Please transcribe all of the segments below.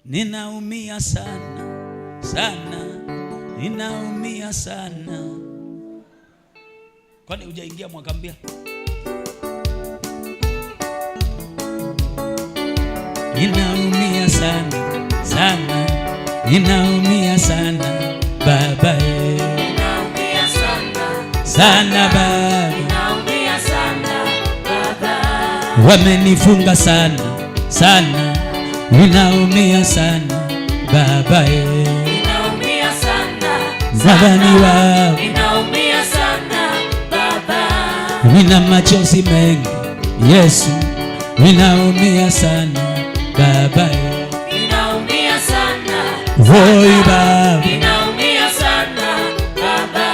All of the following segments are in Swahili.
ninaumia sana sana, ninaumia sana. Kwani hujaingia mwaka mpya? Ninaumia sana sana, ninaumia sana baba, ninaumia sana sana baba, ninaumia sana baba, wamenifunga sana sana, ninaumia sana baba, ninaumia sana nadhani wao, ninaumia sana baba, nina machozi mengi Yesu, ninaumia sana baba, ninaumia sana voi baba, ninaumia sana baba,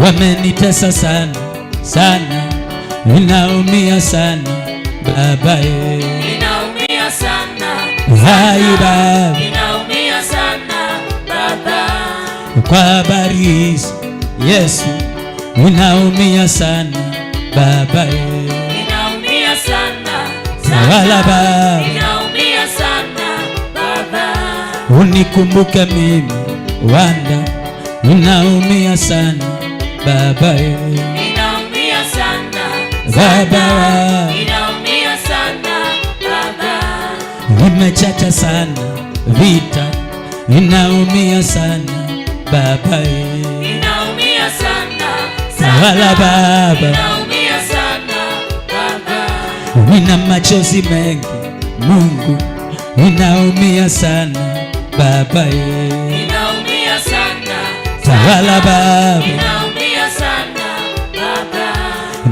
wamenitesa sana sana, ninaumia sana baba, ninaumia sana hai baba, ninaumia sana baba, kwa habari hizi Yesu, ninaumia sana baba, ninaumia sana wala baba, ninaumia sana baba, unikumbuke mimi wanda, ninaumia sana baba, ninaumia sana baba, ninaumia sana baba, nimechacha sana vita, ninaumia sana baba, ninaumia sana wala baba, ninaumia sana baba, nina machozi mengi Mungu, ninaumia sana baba, ninaumia sana wala baba, ninaumia sana baba,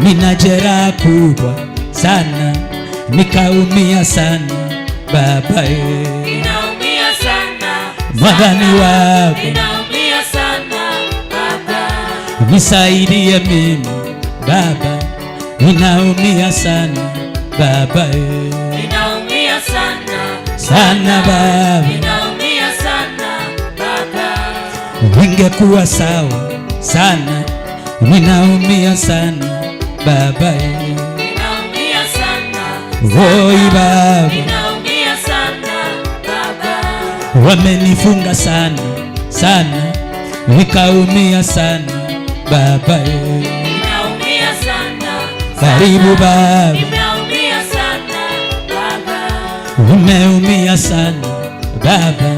nina jeraha kubwa sana, nikaumia sana baba, ninaumia sana mwadhani wako, ninaumia sana baba, nisaidie mimi baba, ninaumia sana baba, ninaumia sana sana baba, ninaumia sana baba, ningekuwa sawa sana, ninaumia sana baba, ninaumia sana voi baba, ninaumia sana baba, wamenifunga sana sana, nikaumia sana baba, ninaumia sana karibu baba, ninaumia sana baba, umeumia sana baba,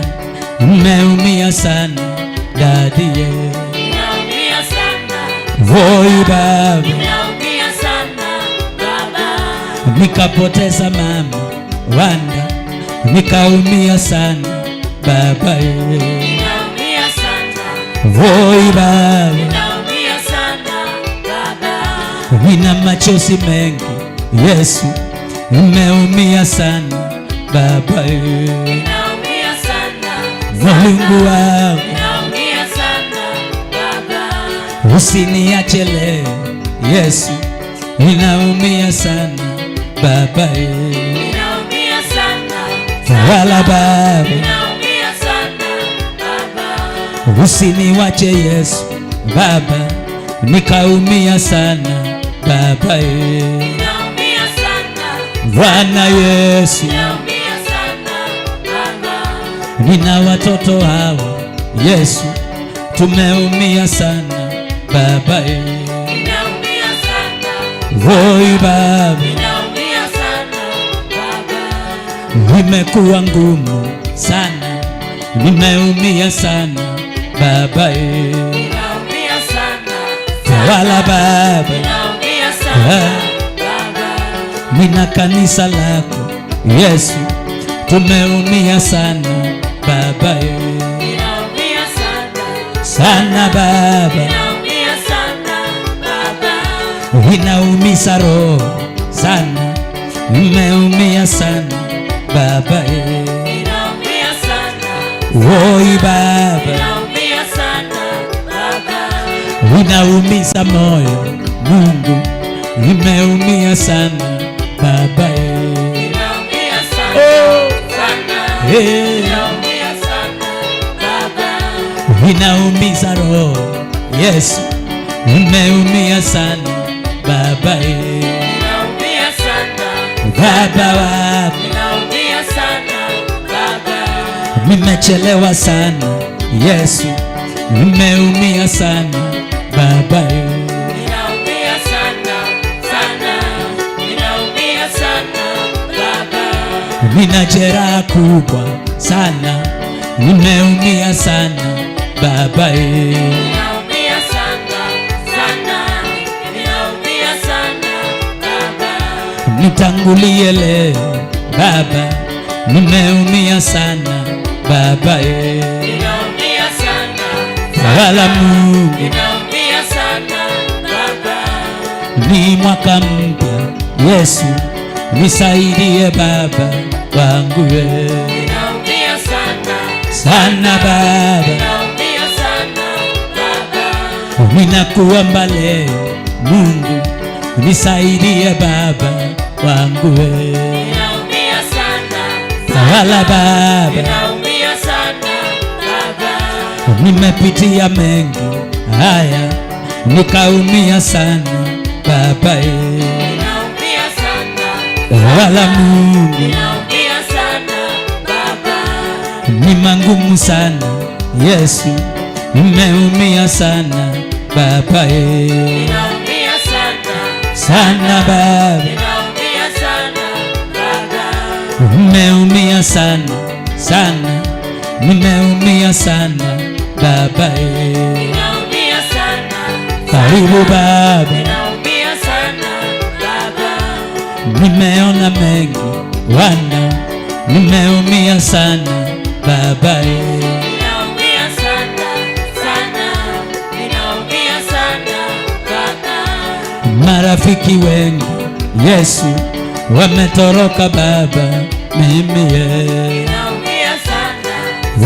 umeumia sana dadie, ninaumia sana voi baba, ninaumia sana baba, nikapoteza mama wanda, nikaumia sana baba, ninaumia sana voi baba, ninaumia sana baba, nina machozi mengi Yesu, nimeumia sana baba, ninaumia sana Mungu wangu, ninaumia sana baba, usiniache leo Yesu, ninaumia sana baba, ninaumia sana wala baba, ninaumia sana baba, usiniwache Yesu baba, nikaumia sana baba, ninaumia sana Bwana Yesu, ninaumia sana baba, nina watoto hawa Yesu, tumeumia sana baba, ninaumia sana voi baba, ninaumia sana baba, nimekuwa ngumu sana, nimeumia sana baba, ninaumia sana wala baba, ninaumia sana baba, nina kanisa lako Yesu, tumeumia sana baba, ninaumia sana sana baba, ninaumia sana baba, inaumiza roho sana, nimeumia sana baba, ninaumia sana woi baba, ninaumia sana baba, inaumiza moyo Mungu, nimeumia sana baba, ninaumia sana sana hey, ninaumia sana baba, inaumiza roho Yesu, nimeumia sana baba, ninaumia sana baba wapi, ninaumia sana baba, nimechelewa sana Yesu, nimeumia sana Baba. Ninaumia sana sana, ninaumia sana Baba. Nina jeraha kubwa sana, nimeumia sana Baba. Ninaumia sana sana, ninaumia sana Baba. Nitangulie leo Baba, nimeumia sana Baba. Ninaumia sana Wala Mungu, ninaumia sana Baba. ni mwaka mpya Yesu, nisaidie Baba wangu. Ninaumia sana Sana Baba, ninaumia sana Baba. ninakuomba leo Mungu, nisaidie Baba wangu. Ninaumia sana Wala Baba, ninaumia sana Baba. nimepitia mengi haya, nikaumia sana Baba. Ninaumia sana Wala Mungu, ninaumia sana Baba. ni mangumu sana Yesu, nimeumia sana Baba. Ninaumia sana Sana Baba, ninaumia sana Baba. nimeumia sana sana, nimeumia sana Baba. Ninaumia sana Karibu Baba, ninaumia sana Baba. nimeona mengi wana, nimeumia sana Baba. Ninaumia sana sana, ninaumia sana Baba. Marafiki wengi Yesu wametoroka Baba, mimi Ninaumia sana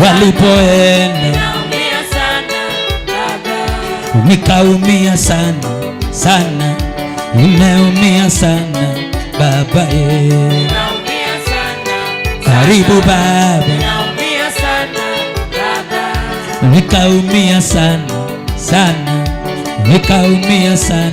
walipoenda ninaumia sana Baba. nikaumia sana sana, nimeumia sana Baba. Ninaumia sana Karibu Baba, ninaumia sana Baba. nikaumia sana sana, nikaumia sana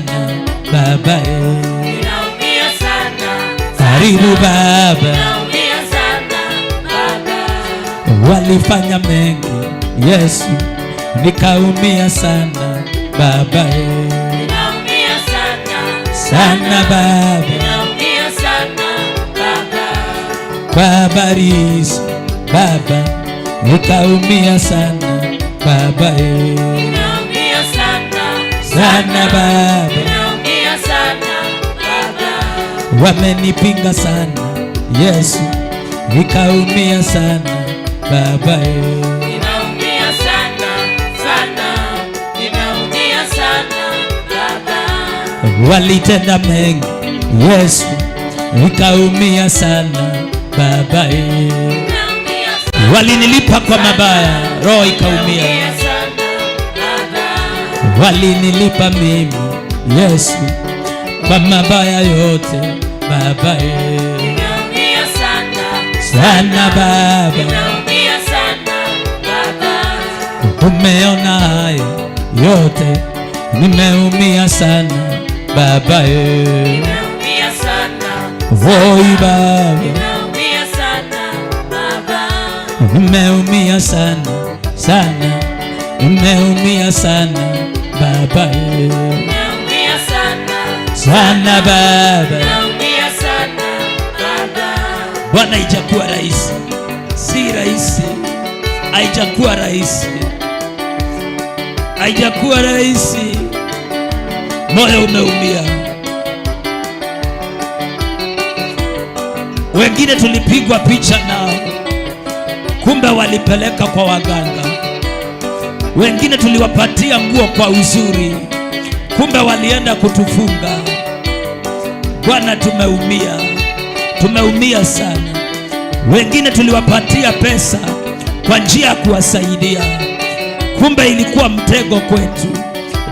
Baba. Ninaumia sana Karibu Baba, ninaumia sana Baba. walifanya mengi Yesu, nikaumia sana Baba. Ninaumia sana Sana Baba, ninaumia sana Baba. kwa habari hizi Baba, nikaumia sana Baba. Ninaumia sana Sana Baba, ninaumia sana Baba. wamenipinga sana Yesu, nikaumia sana Baba. Ninaumia sana sana, ninaumia sana Baba. Walitenda mengi Yesu, nikaumia sana Baba. Ninaumia sana, Walinilipa kwa mabaya, roho ikaumia. ninaumia sana Baba. Walinilipa mimi Yesu kwa mabaya yote Baba. Ninaumia sana Sana Baba, ninaumia sana Baba. umeona haya yote, nimeumia sana Baba. Ninaumia sana Voi Baba, ninaumia sana Baba. nimeumia sana sana, nimeumia sana Baba. Ninaumia sana Sana Baba, ninaumia sana Baba. Bwana, haijakuwa rahisi, si rahisi, haijakuwa rahisi, haijakuwa rahisi. Moyo umeumia. Wengine tulipigwa picha nao, kumbe walipeleka kwa waganga. Wengine tuliwapatia nguo kwa uzuri, kumbe walienda kutufunga. Bwana, tumeumia, tumeumia sana. Wengine tuliwapatia pesa kwa njia ya kuwasaidia, kumbe ilikuwa mtego kwetu.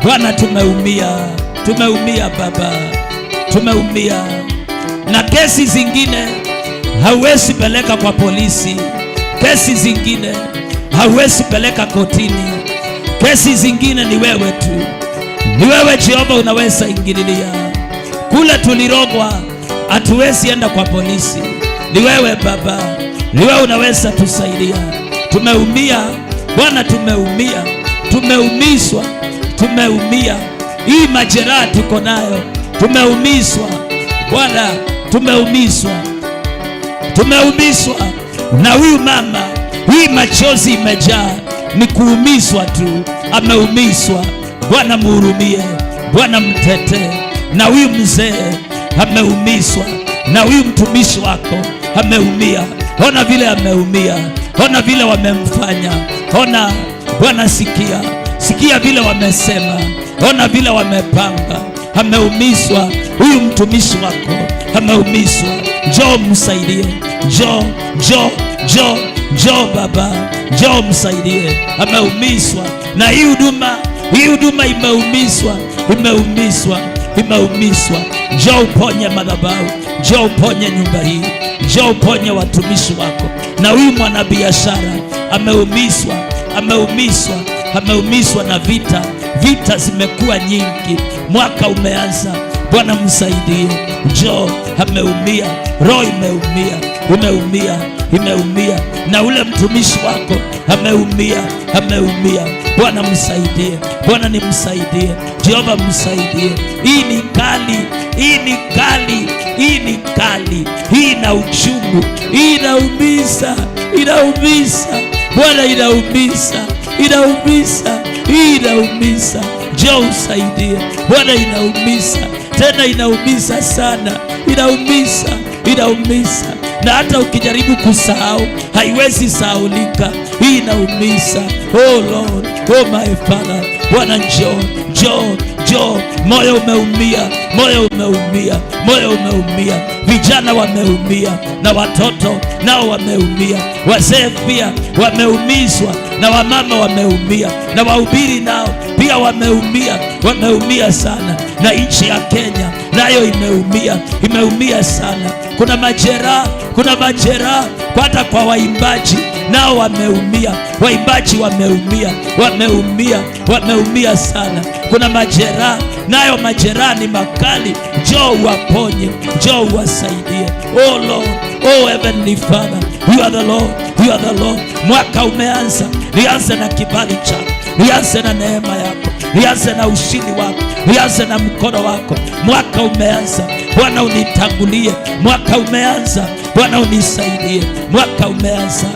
Bwana, tumeumia, tumeumia Baba, tumeumia. Na kesi zingine hauwezi peleka kwa polisi, kesi zingine hauwezi peleka kotini, kesi zingine ni wewe tu, ni wewe Jehova unaweza ingililia. Kule tulirogwa, hatuwezi enda kwa polisi, ni wewe Baba, ni wewe unaweza tusaidia. tumeumia Bwana, tumeumia, tumeumizwa, tumeumia. Hii majeraha tuko nayo, tumeumizwa Bwana, tumeumizwa, tumeumizwa na huyu mama. Hii machozi imejaa, ni kuumizwa tu, ameumizwa. Bwana muhurumie, Bwana mtetee. Na huyu mzee ameumizwa, na huyu mtumishi wako ameumia. Ona vile ameumia, ona vile wamemfanya. Ona Bwana, sikia, sikia vile wamesema, ona vile wamepanga. Ameumizwa huyu mtumishi wako, ameumizwa. Njoo msaidie, njoo, njoo, njoo, njoo Baba, njoo msaidie. Ameumizwa na hii huduma, hii huduma imeumizwa, imeumizwa, imeumizwa. Njoo uponye madhabahu, njoo uponye nyumba hii, njoo uponye watumishi wako. Na huyu mwanabiashara ameumizwa, ameumizwa, ameumizwa na vita. Vita zimekuwa nyingi, mwaka umeanza. Bwana msaidie, njoo. Ameumia, roho imeumia, umeumia, imeumia. Na ule mtumishi wako ameumia, ameumia. Bwana msaidie, Bwana nimsaidie, Jehova msaidie. Hii ni kali, hii ni kali, hii ni kali, hii na uchungu, hii inaumiza, inaumiza Bwana, inaumiza, inaumiza, hii inaumiza. Njoo usaidie Bwana, inaumiza tena, inaumiza sana, inaumiza, inaumiza. Na hata ukijaribu kusahau haiwezi sahaulika, hii inaumiza. Oh Lord, oh my Father, Bwana njoo, njoo, njoo. Moyo umeumia, moyo umeumia, moyo umeumia. Vijana wameumia na watoto nao wameumia, wazee pia wameumizwa na wamama wameumia, na wahubiri nao pia wameumia, wameumia sana. Na nchi ya Kenya nayo imeumia, imeumia sana. Kuna majeraha, kuna majeraha hata kwa waimbaji nao wameumia, waimbaji wameumia, wameumia, wameumia sana. Kuna majeraha, nayo majeraha ni makali. Njoo uwaponye, njoo uwasaidie. Oh Lord, oh Heavenly Father, you are the Lord, you are the Lord. Mwaka umeanza, nianze na kibali chako, nianze na neema yako, nianze na ushindi wako, nianze na mkono wako. Mwaka umeanza Bwana, unitangulie. Mwaka umeanza Bwana, unisaidie. Mwaka umeanza,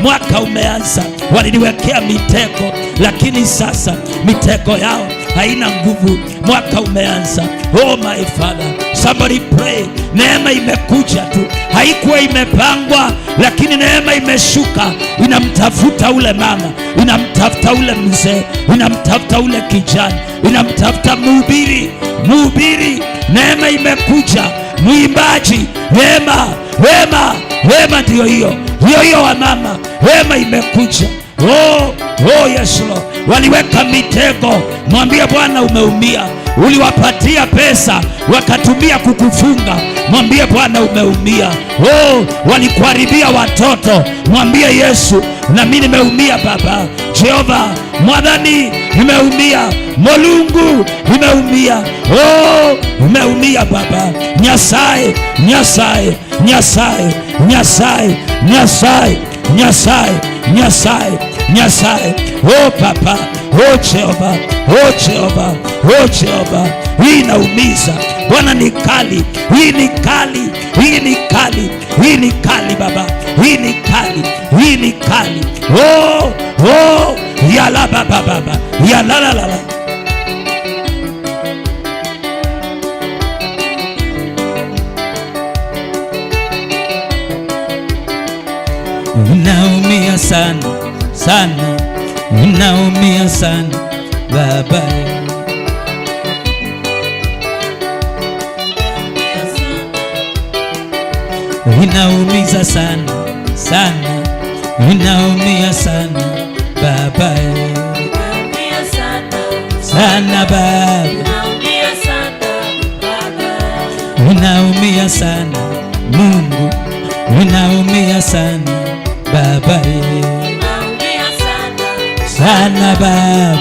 mwaka umeanza. Waliniwekea mitego, lakini sasa mitego yao haina nguvu. Mwaka umeanza. Oh my Father, somebody pray. Neema imekuja tu, haikuwa imepangwa, lakini neema imeshuka. Inamtafuta ule mama, inamtafuta ule mzee, inamtafuta ule kijana, inamtafuta mhubiri, mhubiri. Neema imekuja, mwimbaji, neema, neema, neema ndiyo hiyo, hiyo hiyo wa mama, neema imekuja. Oh, oh yes Lord. Waliweka mitego, mwambie Bwana umeumia. Uliwapatia pesa wakatumia kukufunga, mwambie Bwana umeumia. Oh, walikuharibia watoto, mwambie Yesu na mimi nimeumia Baba. Jehova Mwadhani nimeumia, Mulungu nimeumia. Oh, nimeumia Baba. Nyasaye, Nyasaye, Nyasaye, Nyasaye, Nyasaye, Nyasaye, Nyasaye, Nyasaye. Oh Papa, oh Jehova, oh Jehova, oh Jehova. Hii inaumiza Bwana, ni kali, hii ni kali, hii ni kali, hii ni kali Baba, hii ni kali, hii ni kali. Oh, oh, yala Baba, Baba, yala la la la. Unaumia sana sana, unaumia sana Baba, unaumiza sana sana, unaumia sana Baba, sana Baba, unaumia sana Mungu, unaumia sana Baba, sana Baba,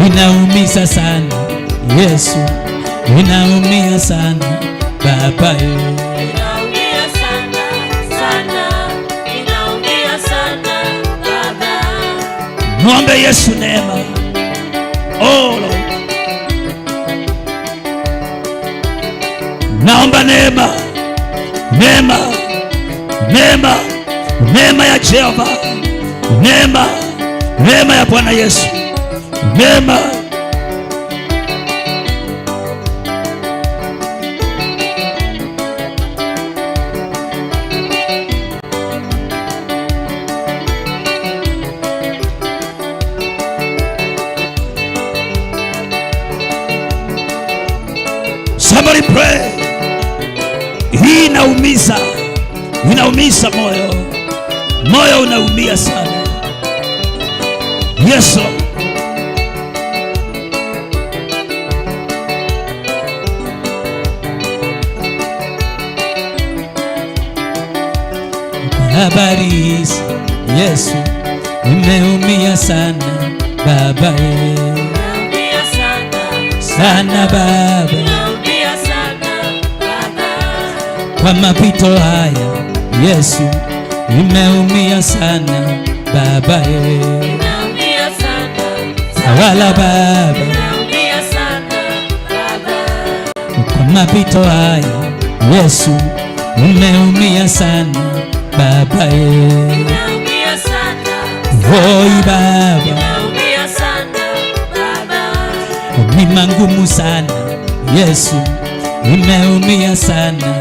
unaumiza sana Yesu, unaumia sana Baba, Muombe Yesu neema. Oh Lord, naomba neema, neema, neema, neema ya Jehova, neema, neema ya Bwana Yesu, neema. Somebody pray. Hii inaumiza, inaumiza moyo, moyo unaumia sana. Yesu, habari hizi Yesu, nimeumia sana Baba, Nimeumia sana Baba, Nimeumia sana Baba. kwa mapito haya Yesu, nimeumia sana Baba, Nimeumia sana tawala Baba, Nimeumia sana Baba. kwa mapito haya Yesu, nimeumia sana Baba, Nimeumia sana oi Baba, Nimeumia sana Baba. ni mangumu sana Yesu, nimeumia sana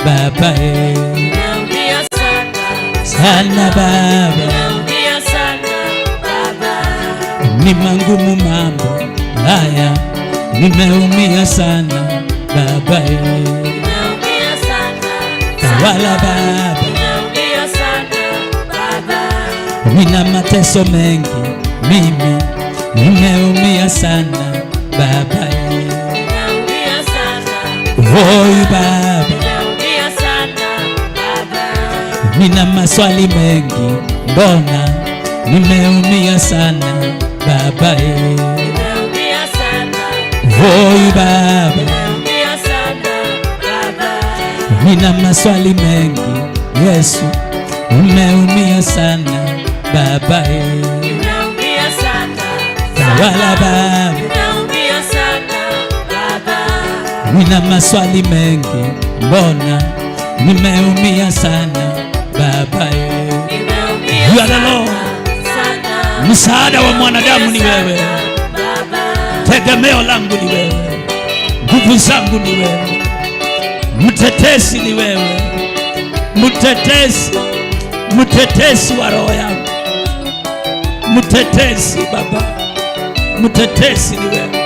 Baba, Nimeumia sana sana Baba, Nimeumia sana Baba. ni mangumu mambo haya, nimeumia sana Baba, Nimeumia sana tawala Baba, Nimeumia sana Baba. nina mateso mengi mimi, nimeumia sana Baba, Nimeumia sana oi Baba, Nimeumia sana Baba. nina maswali mengi, mbona nimeumia sana Baba, Nimeumia sana oi Baba, Nimeumia sana Baba. nina maswali mengi Yesu, nimeumia sana Baba, Nimeumia sana tawala Baba, Nimeumia sana Baba. nina maswali mengi, mbona nimeumia sana Baba. Nimeumia You are the Lord. sana. Msaada wa mwanadamu ni wewe, Baba. tegemeo langu ni wewe, nguvu zangu ni wewe, mtetesi ni wewe, mtetesi, mtetesi wa roho yangu, mtetesi Baba, mtetesi ni wewe.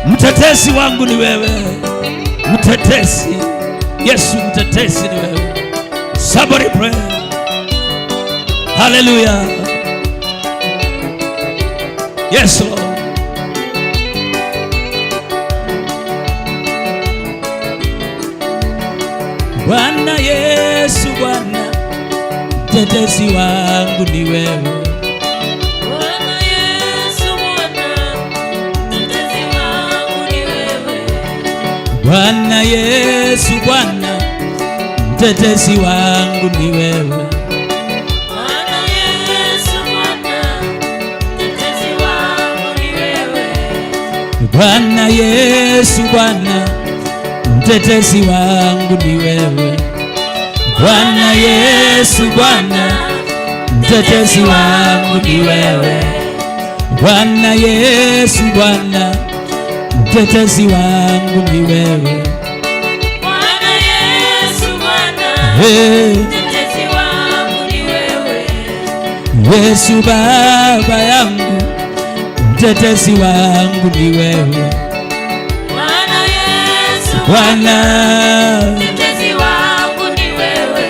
Mtetesi wangu ni wewe, mtetesi Yesu, mtetesi ni wewe. Somebody pray. Hallelujah. Yes Lord. Bwana Yesu, Bwana mtetesi wangu ni wewe. Bwana Yesu, Bwana mtetezi wangu ni wewe. Bwana Yesu, Bwana mtetezi wangu ni wewe. Bwana Yesu, Bwana mtetezi wangu ni wewe. Bwana Yesu, Bwana mtetezi wangu ni wewe. Bwana Yesu, Bwana mtetezi wangu ni wewe. Bwana Yesu, Bwana mtetezi wangu ni wewe. Bwana Yesu, Bwana Hey, mtetezi wangu ni wewe. Yesu Baba yangu, mtetezi wangu ni wewe. Bwana Yesu, Bwana mtetezi wangu ni wewe.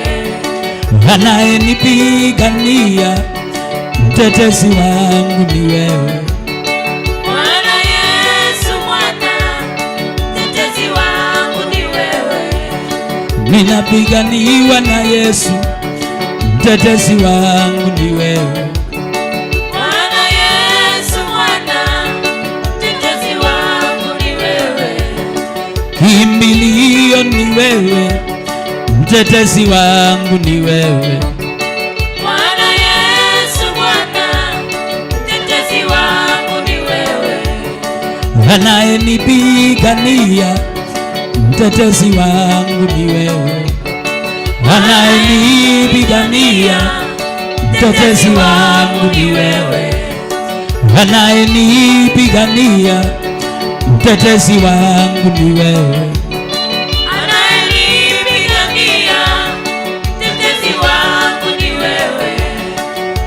anayenipigania, mtetezi wangu ni wewe. Bwana Yesu, Bwana mtetezi wangu ni wewe. Ninapiganiwa na Yesu, mtetezi wangu ni wewe. Bwana wewe, mtetezi wangu ni wewe. Bwana Yesu, Bwana mtetezi wangu ni wewe. Anayenipigania, mtetezi wangu ni wewe. Anayenipigania, mtetezi wangu ni wewe. Anayenipigania, mtetezi wangu ni wewe. Anayenipigania, mtetezi wangu ni wewe.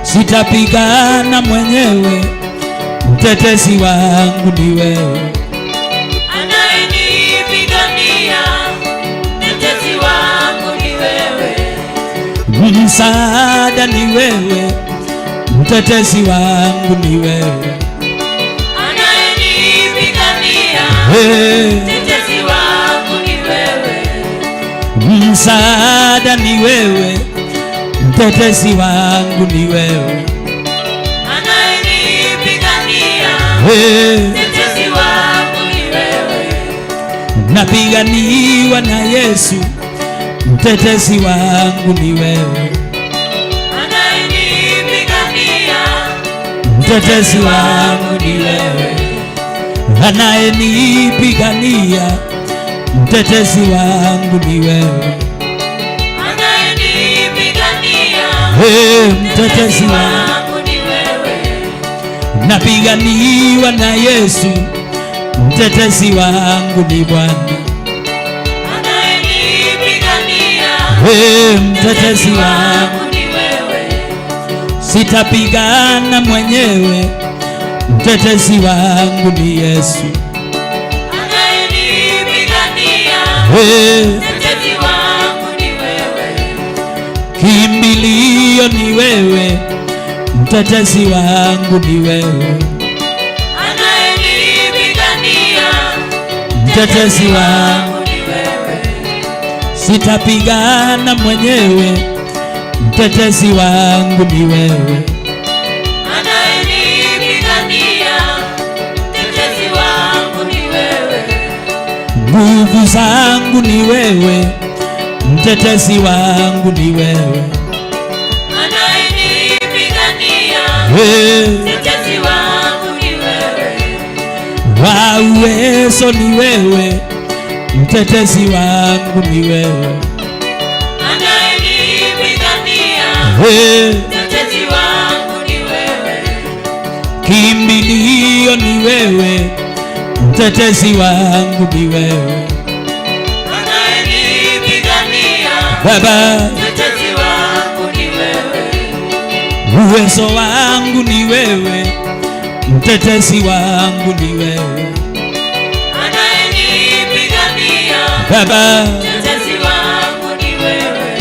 Sitapigana mwenyewe, mtetezi wangu ni wewe. Anayenipigania, mtetezi wangu ni wewe. Msaada ni wewe, mtetezi wangu ni wewe. Anayenipigania, mtetezi wangu ni wewe. Msaada ni wewe, mtetezi wangu ni wewe. Anayenipigania, mtetezi wangu ni wewe. Napiganiwa na Yesu, mtetezi wangu ni wewe. Anayenipigania, Mtetezi wangu ni wewe. Anayenipigania, mtetezi wangu ni wewe. Anayenipigania, Mtetezi wangu ni wewe. napiganiwa na Yesu, mtetezi wangu ni Bwana. Anayenipigania, Mtetezi wangu, ni wewe. sitapigana mwenyewe, mtetezi wangu ni Yesu. Anayenipigania, mtetezi wangu ni wewe. Kimbilio ni wewe, mtetezi wangu ni wewe. Anayenipigania, Mtetezi wangu, ni wewe. sitapigana mwenyewe, mtetezi wangu ni wewe. Anayenipigania, mtetezi wangu ni wewe. Nguvu zangu ni wewe, mtetezi wangu ni wewe. Anayenipigania, mtetezi wangu ni wewe. Wa uwezo ni wewe, mtetezi wangu ni wewe. Anayenipigania, mtetezi wangu ni wewe. Kimbilio ni wewe, mtetezi wangu ni wewe. Anayenipigania, Baba, mtetezi wangu ni wewe. uwezo wangu ni wewe, mtetezi wangu ni wewe. Anayenipigania, Baba, mtetezi wangu ni wewe.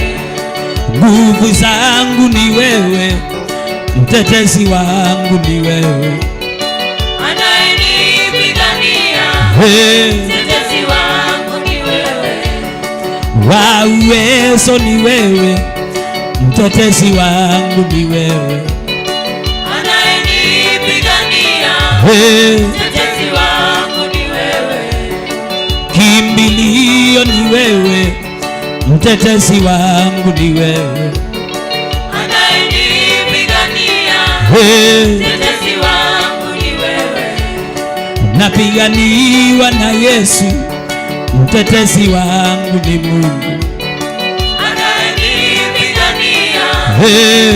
nguvu zangu ni wewe, mtetezi wangu ni wewe. Anayenipigania, mtetezi wangu ni wewe. Wa uwezo ni wewe, mtetezi wangu ni wewe. Anayenipigania, mtetezi wangu ni wewe. Kimbilio ni wewe, mtetezi wangu ni wewe. Anayenipigania, mtetezi wangu ni wewe. Napiganiwa na Yesu, mtetezi wangu ni Mungu. Anayenipigania,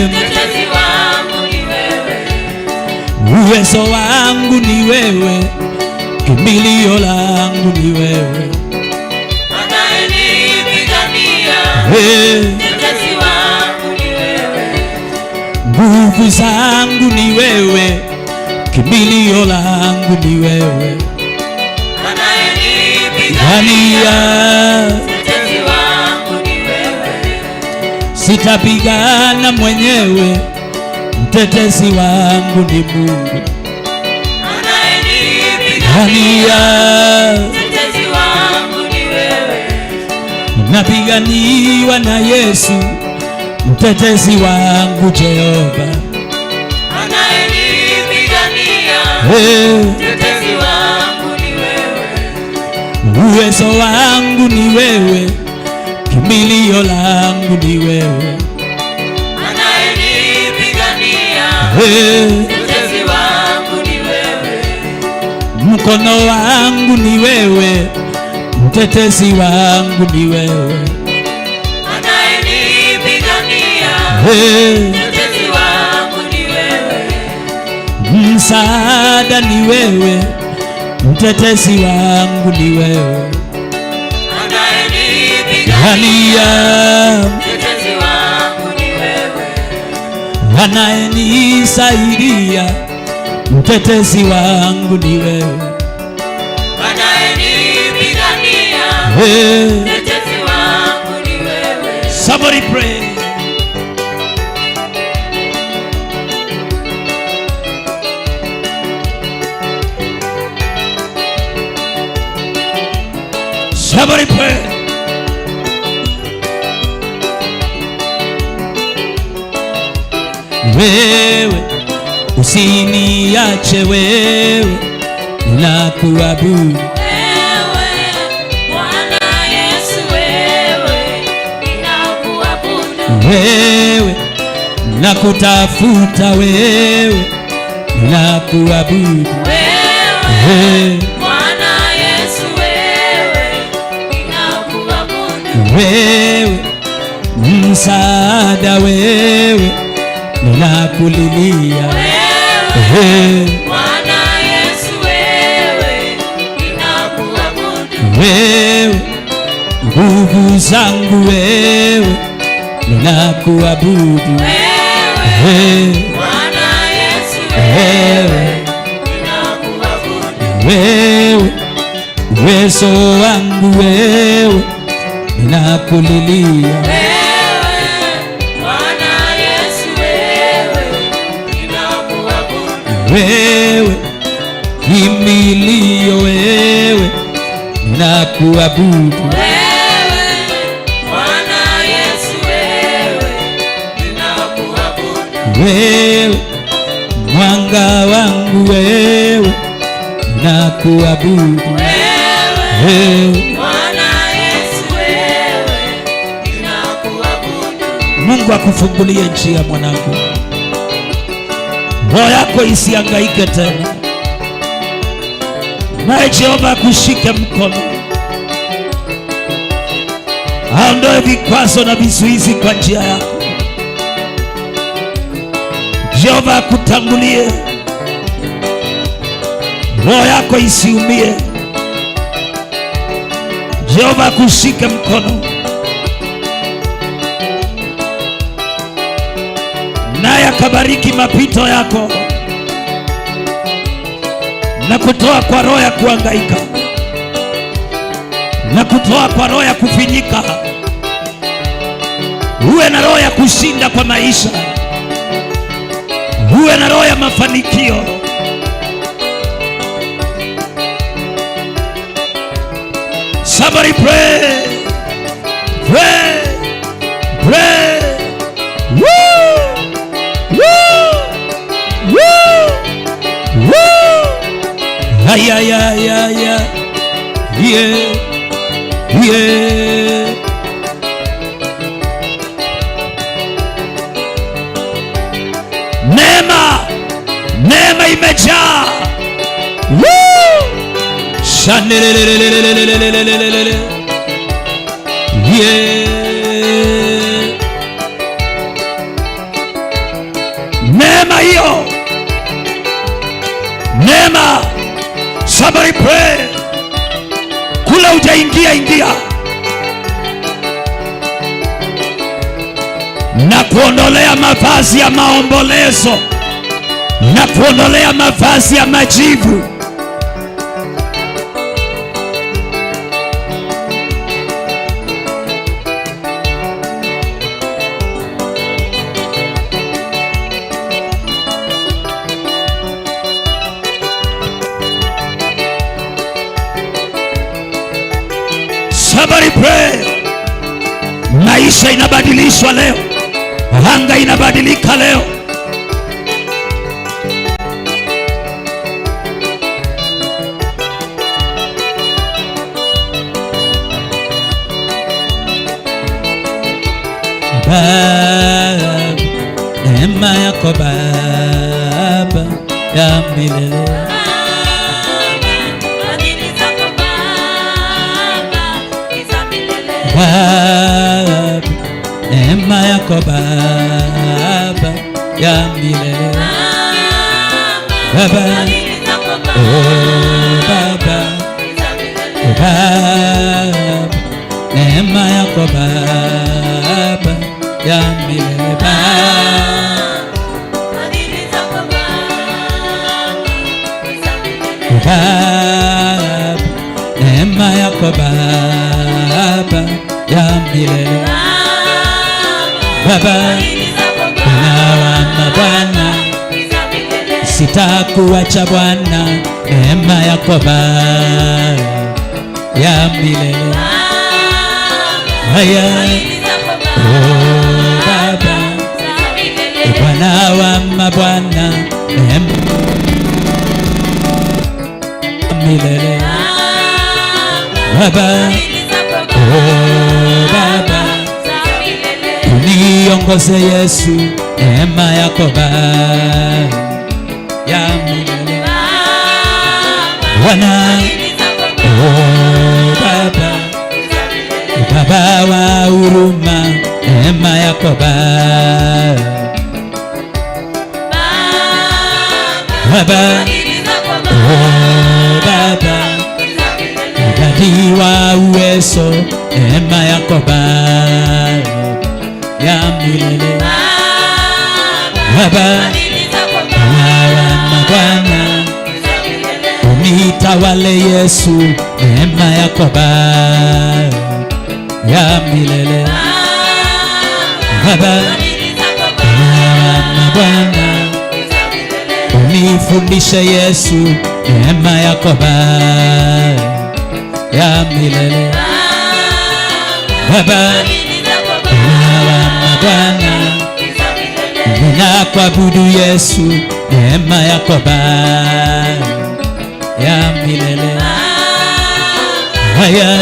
mtetezi wangu ni wewe. Uwezo wangu ni wewe, kimbilio langu ni wewe. Anayenipigania, mtetezi wangu ni wewe. Nguvu zangu ni wewe, kimbilio langu ni wewe. Anayenipigania, mtetezi wangu ni wewe. Sitapigana mwenyewe, mtetezi wangu ni Mungu. Anayenipigania, mtetezi wangu ni wewe. Napiganiwa na Yesu, mtetezi wangu Jehova. Anayenipigania, mtetezi wangu ni wewe. Uwezo wangu ni wewe, kimbilio langu ni wewe, anayenipigania, mtetezi wangu ni wewe, mkono wangu ni wewe, mtetezi wangu ni wewe, anayenipigania, mtetezi wangu ni wewe, msaada ni wewe, mtetezi wangu ni wewe, anayenipigania, mtetezi wangu ni wewe, anayenisaidia, mtetezi wangu ni wewe, anayenipigania, mtetezi wangu ni wewe. Somebody pray. Somebody pray. Wewe usiniache, wewe ninakuabudu, Wewe Bwana Yesu, wewe ninakuabudu, wewe nakutafuta, wewe ninakuabudu, wewe Bwana Yesu, wewe ninakuabudu, wewe msaada, wewe ninakulilia, wewe Bwana Yesu, wewe ninakuabudu, wewe nguvu zangu, wewe ninakuabudu, wewe Bwana Yesu, wewe ninakuabudu, wewe uwezo wangu, wewe ninakulilia, wewe Bwana Yesu, wewe ninakuabudu, wewe kimbilio, wewe ninakuabudu, wewe Bwana Yesu, wewe ninakuabudu, wewe mwanga wangu, wewe ninakuabudu, wewe Bwana Yesu, wewe ninakuabudu. Mungu akufungulie njia mwanangu, roho yako isihangaike tena, naye Jehova akushike mkono, aondoe vikwazo na vizuizi kwa njia yako. Jehova akutangulie, roho yako isiumie. Jehova akushike mkono, naye akabariki mapito yako na kutoa kwa roho ya kuhangaika na kutoa kwa roho ya kufinyika. Uwe na roho ya kushinda kwa maisha, uwe na roho ya mafanikio. Somebody pray, pray, pray. Woo! Woo! Woo! Woo! Ay, ay, ay, ay, ay. Yeah. Yeah. Neema imejaa. Woo! Shanelelelelelelelelelelelele. Yeah. Neema hiyo. Neema. Somebody pray. Kula ujaingia ingia. Na kuondolea mavazi ya maombolezo, na kuondolea mavazi ya majivu. Somebody pray. Maisha inabadilishwa leo. Anga inabadilika leo. Baba, neema yako Baba ya milele. Baba, neema yako Baba ya milele. Baba, oh Baba, Baba, neema yako Baba ya milele. Baba, neema yako Baba ya milele. Baba, Bwana wa Bwana, sitakuacha Bwana, neema yako Baba ya milele. Haya, oh Baba, Bwana wa mabwana, neema milele. Baba, oh Baba, uniongoze Yesu, neema yako Baba ya milele. Bwana, oh Baba, Baba wa huruma, neema yako Baba. Baba, oh Baba, Dadi wa uwezo, neema yako Baba ya milele. Baba, Bwana, unitawale Yesu, neema yako Baba ya milele. Baba, Bwana, unifundishe Yesu, neema yako Baba ya milele. Baba, Bwana, ninakuabudu Yesu, neema yako Baba ya milele. Haya,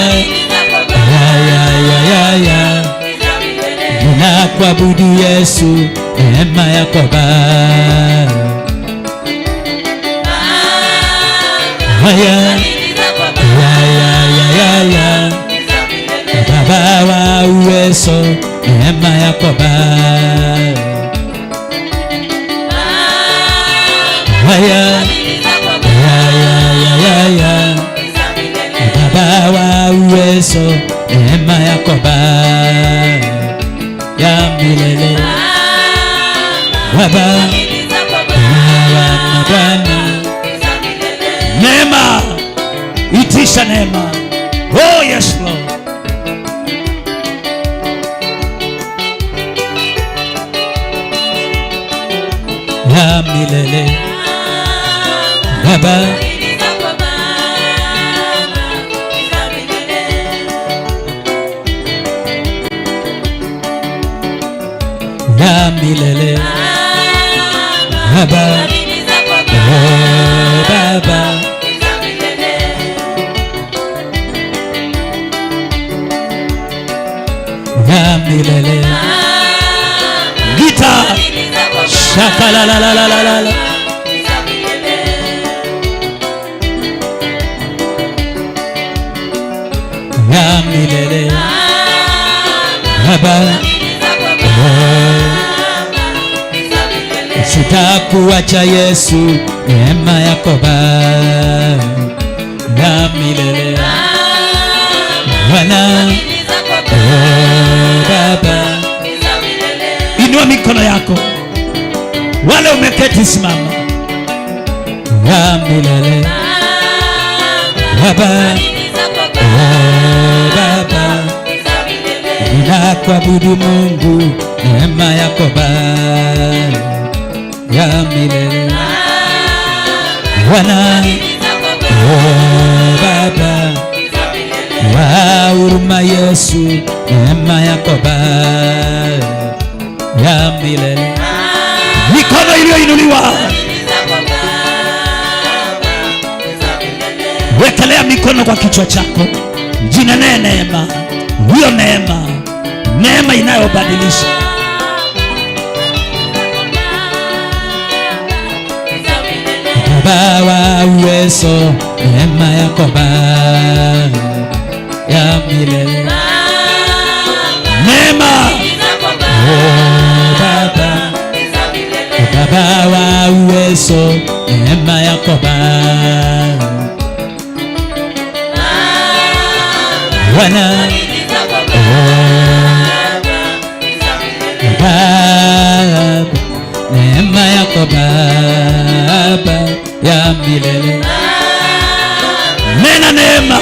ninakuabudu Yesu, neema yako Baba. Haya, Baba wa uwezo, neema yako Baba. Haya, Baba wa uwezo, neema yako Baba ya milele. Baba, Bwana, neema, itisha neema. Oh yes Lord. Ya milele. Baba, ya milele. Baba, oh Baba, ya milele. Gita shaka la la la la la la. Ya milele. Baba, sitakuacha Yesu, neema yako Baba ya milele. Bwana, oh Baba, inua mikono yako, wale umeketi simama. Ya milele. Baba, oh Baba, ninakuabudu Mungu, neema yako Baba ya milele. Bwana, oh Baba wa huruma Yesu, neema yako Baba ya milele. Mikono iliyoinuliwa, wekelea mikono kwa kichwa chako, jinenee neema. Hiyo neema neema inayobadilisha. Baba wa uwezo, neema yako Baba ya milele. Neema Baba, Baba wa uwezo, neema yako Baba Bwana, Baba, neema yako Baba ya milele. nena neema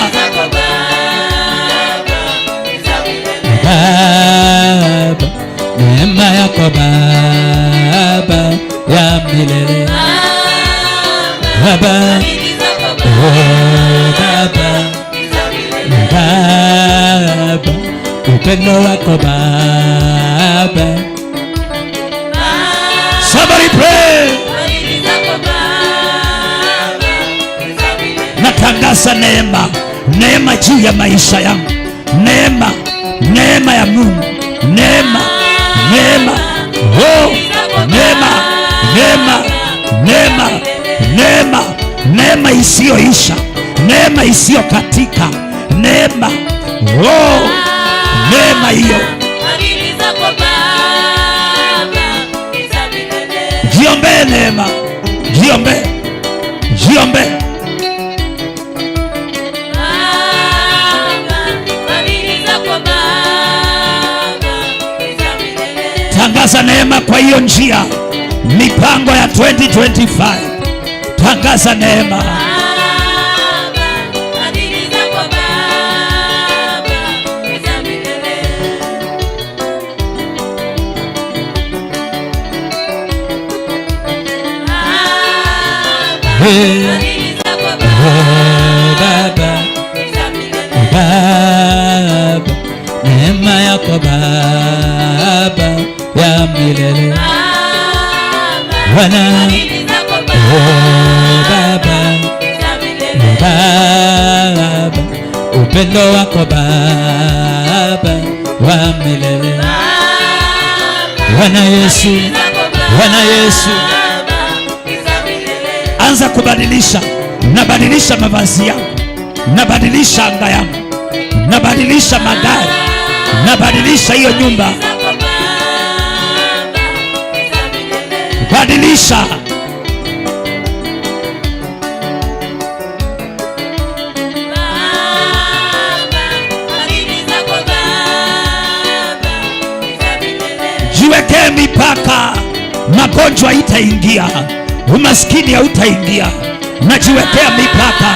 Baba, neema yako Baba ya milele. Baba, Baba, Baba, upendo wako Baba. Somebody pray. Natangaza neema, neema juu ya maisha yangu, neema, neema ya Mungu, neema, neema, oh, neema, neema, neema, neema, neema isiyoisha, neema isiyokatika, neema, oh, neema hiyo. Jiombe neema, jiombe, jiombe. Tangaza neema kwa hiyo njia, mipango ya 2025. Tangaza neema. Baba, Baba, neema yako Baba ya milele. Bwana, Baba, Baba, upendo wako Baba wa milele. Bwana Yesu, Bwana Yesu, anza kubadilisha. Nabadilisha mavazi yangu, nabadilisha anga yangu, nabadilisha magari, nabadilisha hiyo nyumba, badilisha. Jiwekee mipaka, magonjwa haitaingia, umaskini hautaingia. Najiwekea mipaka.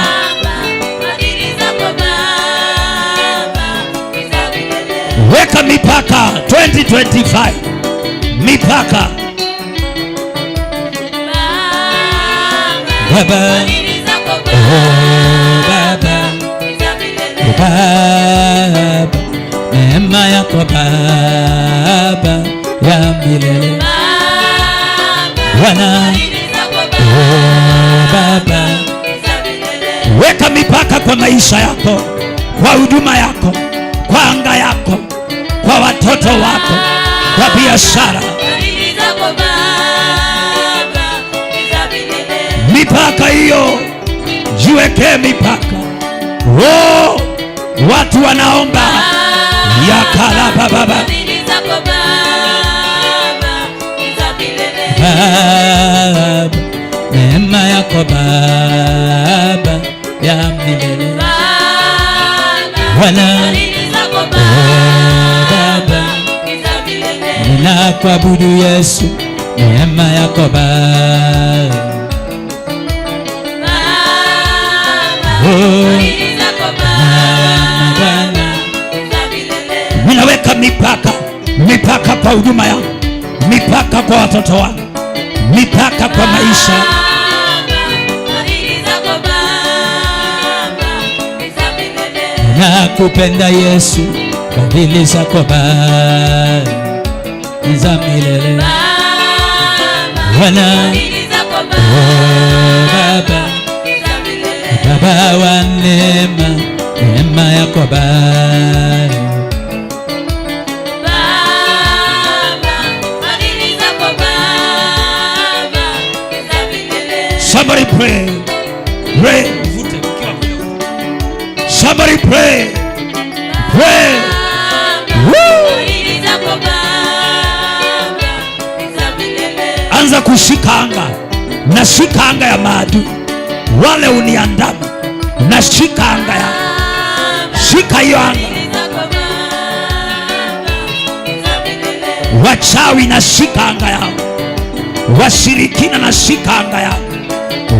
Weka mipaka 2025. Mipaka. Baba, Baba, Baba, neema yako Baba ya milele. Bwana, Baba, weka mipaka kwa maisha yako, kwa huduma yako, kwa anga yako, kwa watoto wako, kwa biashara. Mipaka hiyo jiwekee mipaka. Oh, watu wanaomba yakalaba baba. Baba, neema yako Baba ya milele. Bwana, Baba, ninakuabudu Yesu, neema yako Baba. Ninaweka mipaka, mipaka kwa huduma yangu, mipaka kwa watoto wangu, mipaka kwa maisha. Nakupenda Yesu, fadhili zako Baba ni za milele. Bwana, Baba, Baba wa neema, neema yako Baba. Somebody pray. Pray. Somebody pray. Pray. Woo. Anza kushika anga. Nashika anga ya maadui. Wale uniandama. Nashika anga ya. Shika hiyo anga. Wachawi nashika anga yao. Washirikina nashika anga yao.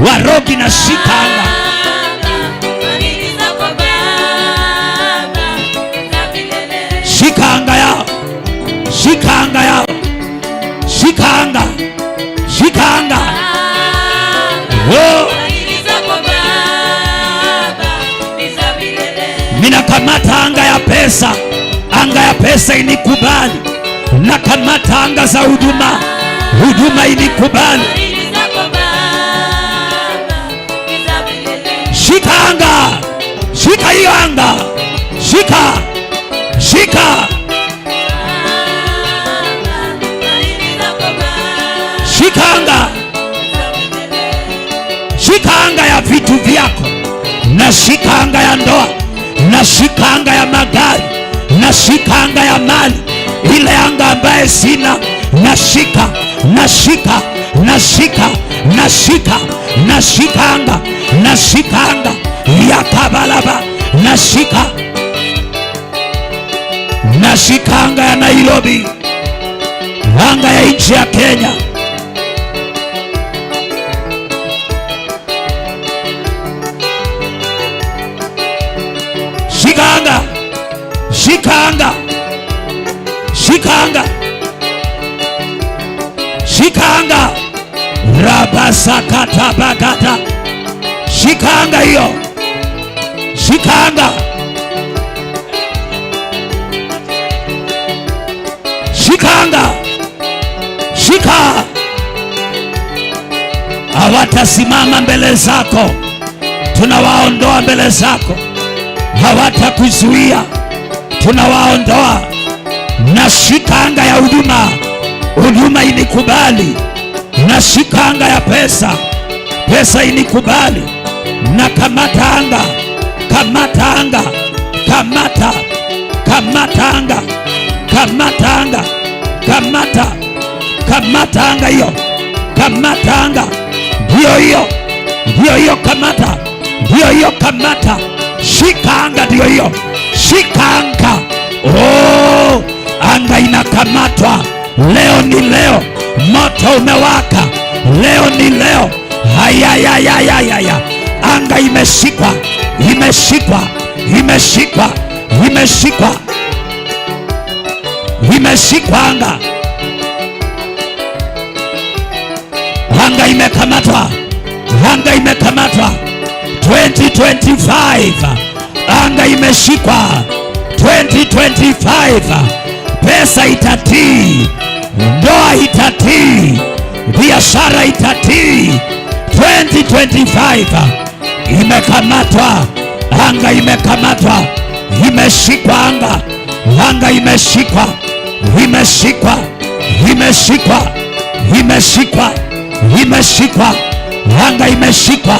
Warogi nashika anga. Shika anga yao. Shika anga yao. Shika anga. Shika anga. Oh. Ninakamata anga ya pesa. Anga ya pesa inikubali. Nakamata anga za huduma. Huduma inikubali. Shika anga. Shika hiyo anga. Shika. Shika. Shika anga. Shika anga ya vitu vyako. Na shika anga ya ndoa. Na shika anga ya magari. Na shika anga ya mali. Ile anga ambaye sina. Na shika. Na shika. Na shika. Na shika. Na shika anga. Na shika anga ya Kabalaba. Na shika. Na shika anga ya Nairobi. Anga ya nchi ya Kenya. Shika anga. Shika anga. Shika anga. Shika anga. Rabasakata bagata. Shika anga hiyo. Shika anga. Shika anga. Shika. Hawatasimama mbele zako. Tunawaondoa mbele zako. Hawatakuzuia. Tunawaondoa. Na shika anga ya huduma. Huduma inikubali. Na shika anga ya pesa. Pesa inikubali. Na kamata anga. Kamata anga. Kamata. Kamata anga. Kamata anga. Kamata. Kamata anga hiyo. Kamata anga. Ndio hiyo. Ndio hiyo kamata. Ndio hiyo kamata. Shika anga ndio hiyo. Shika anga. Oh, anga inakamatwa. Leo ni leo. Moto umewaka. Leo ni leo. Hayayayayaya. Anga imeshikwa. Imeshikwa. Imeshikwa. Imeshikwa. Imeshikwa anga. Anga imekamatwa. Anga imekamatwa. 2025. Anga imeshikwa. 2025. Pesa itatii. Ndoa itatii. Biashara itatii. 2025. Imekamatwa. Anga imekamatwa. Imeshikwa anga. Anga imeshikwa. Imeshikwa. Imeshikwa. Imeshikwa. Imeshikwa. Anga imeshikwa.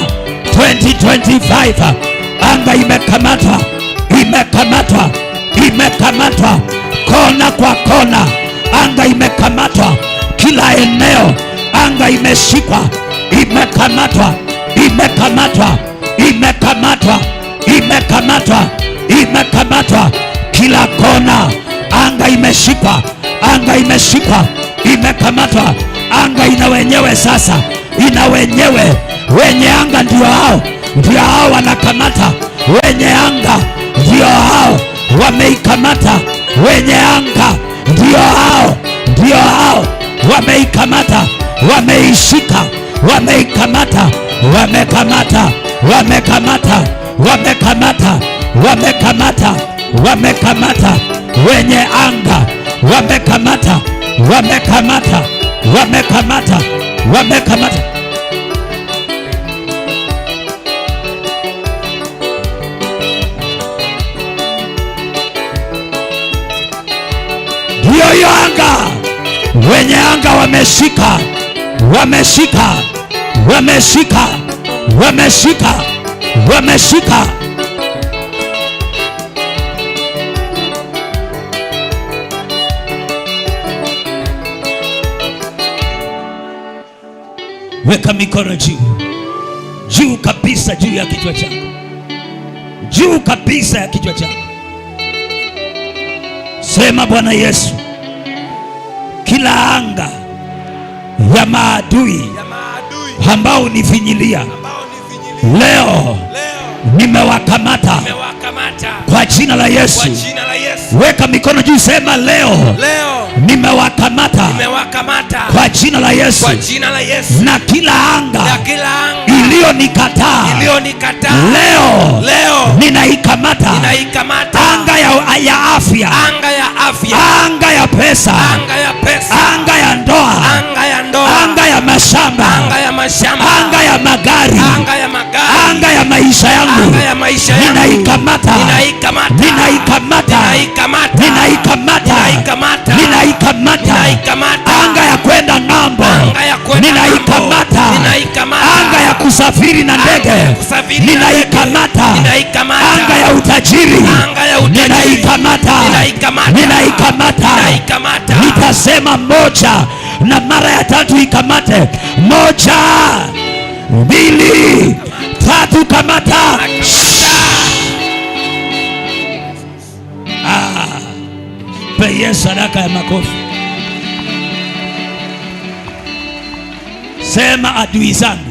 2025. Anga imekamatwa. Imekamatwa. Imekamatwa. Kona kwa kona. Anga imekamatwa. Kila eneo. Anga imeshikwa. Imekamatwa. Imekamatwa. Imekamatwa. Imekamatwa. Imekamatwa. Kila kona. Anga imeshikwa. Anga imeshikwa. Imekamatwa. Anga ina wenyewe sasa. Ina wenyewe. Wenye anga ndio hao. Ndio hao wanakamata. Wenye anga ndio hao wameikamata. Wenye anga ndio hao. Ndio hao wameikamata. Wameishika. Wameikamata. Wamekamata. Wamekamata. Wamekamata. Wamekamata. Wamekamata. Wenye anga wamekamata. Wamekamata. Wamekamata. Wamekamata. Ndio hiyo anga. Wenye anga wameshika. Wameshika. wameshika, wameshika, wameshika. Weka mikono juu, juu kabisa, juu ya kichwa chako, juu kabisa ya kichwa chako. Sema, Bwana Yesu, kila anga ya maadui ambao unifinyilia leo nimewakamata kwa jina la Yesu. Weka mikono juu, sema leo nimewakamata kwa jina la Yesu. Na kila anga iliyonikataa leo ninaikamata. Anga ya afya, anga ya pesa, anga ya ndoa, anga ya mashamba, anga ya magari, anga ya maisha yangu, ninaikamata, ninaikamata, ninaikamata, ninaikamata. Anga ya kwenda ng'ambo, ninaikamata. Anga ya kusafiri na ndege, ninaikamata. Anga ya utajiri, ninaikamata, ninaikamata. Nitasema moja na mara ya tatu ikamate. Moja, mbili, tatu, kamata. Pe Yesu sadaka ya makofi. Sema, adui zangu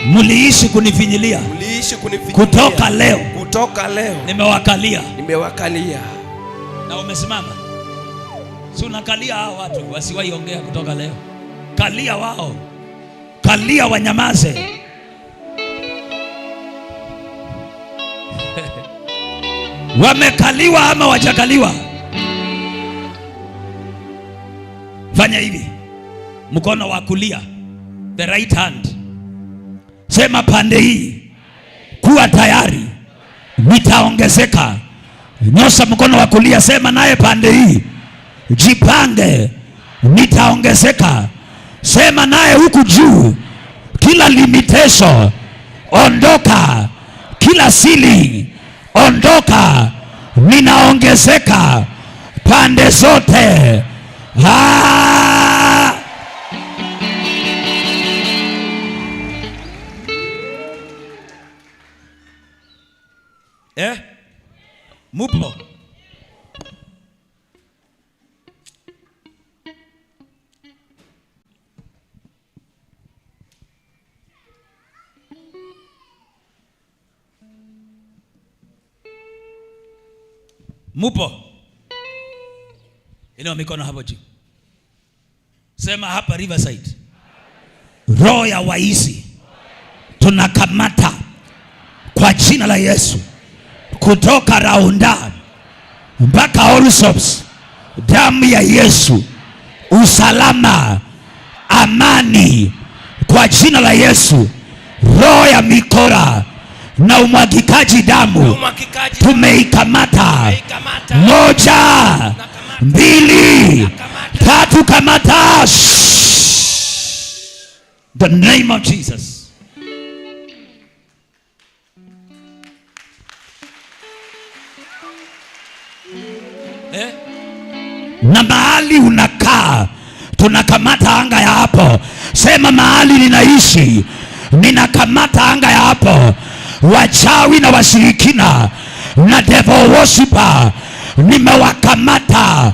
muliishi kunifinyilia, kutoka leo nimewakalia. Na umesimama, si unakalia hao watu wasiwahi ongea kutoka leo. Kalia wao, kalia wanyamaze. Wamekaliwa ama wajakaliwa? Fanya hivi, mkono wa kulia, the right hand. Sema, pande hii kuwa tayari, nitaongezeka. Nyosha mkono wa kulia, sema naye pande hii jipange, nitaongezeka. Sema naye huku juu, kila limitation ondoka, kila ceiling ondoka, ninaongezeka pande zote. Mupo? Mupo? Inua mikono hapo juu. Sema, hapa Riverside, roho ya waizi tunakamata kwa jina la Yesu, kutoka Raunda mpaka Allsops. Damu ya Yesu, usalama, amani kwa jina la Yesu. Roho ya mikora na umwagikaji damu tumeikamata. Moja, mbili, tatu, kamata. The name of Jesus. Na mahali unakaa tunakamata anga ya hapo. Sema, mahali ninaishi ninakamata anga ya hapo. Wachawi na washirikina na devil worshiper nimewakamata.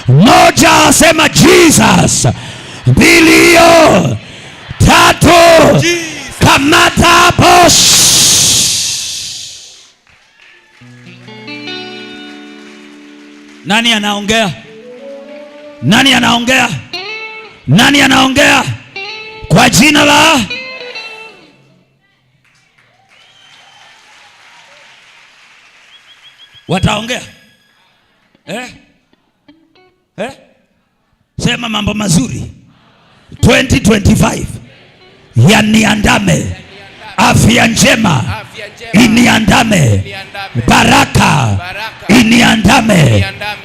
Moja, sema Jesus. Mbili, hiyo. Tatu, kamata hapo. Nani anaongea? Nani anaongea? Nani anaongea? Kwa jina la wataongea. Sema, mambo mazuri 2025 yaniandame afya njema iniandame, baraka iniandame,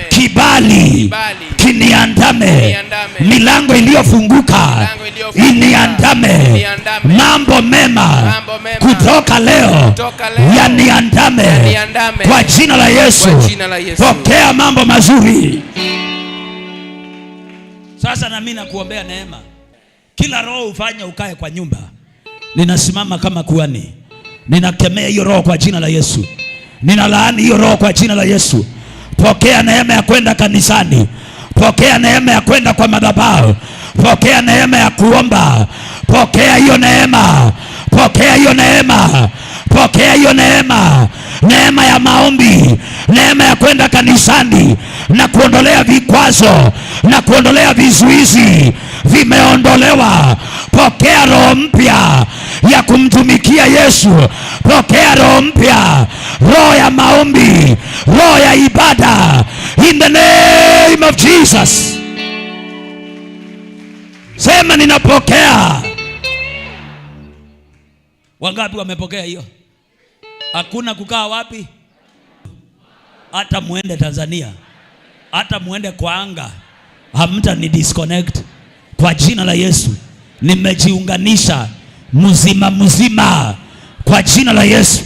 kibali kiniandame, milango iliyofunguka iniandame, mambo mema kutoka leo yaniandame kwa jina la Yesu. Pokea mambo mazuri. Sasa na mimi nakuombea neema. Kila roho ufanye ukae kwa nyumba, ninasimama kama kuhani, ninakemea hiyo roho kwa jina la Yesu. Ninalaani hiyo roho kwa jina la Yesu. Pokea neema ya kwenda kanisani. Pokea neema ya kwenda kwa madhabahu. Pokea neema ya kuomba. Pokea hiyo neema. Pokea hiyo neema. Pokea hiyo neema. Neema ya maombi, neema ya kwenda kanisani na kuondolea vikwazo na kuondolea vizuizi vimeondolewa. Pokea roho mpya ya kumtumikia Yesu. Pokea roho mpya, roho ya maombi, roho ya ibada, in the name of Jesus. Sema ninapokea. Wangapi wamepokea hiyo? Hakuna kukaa wapi? Hata muende Tanzania, hata muende kwa anga, hamta ni disconnect kwa jina la Yesu. Nimejiunganisha mzima kwa jina la Yesu.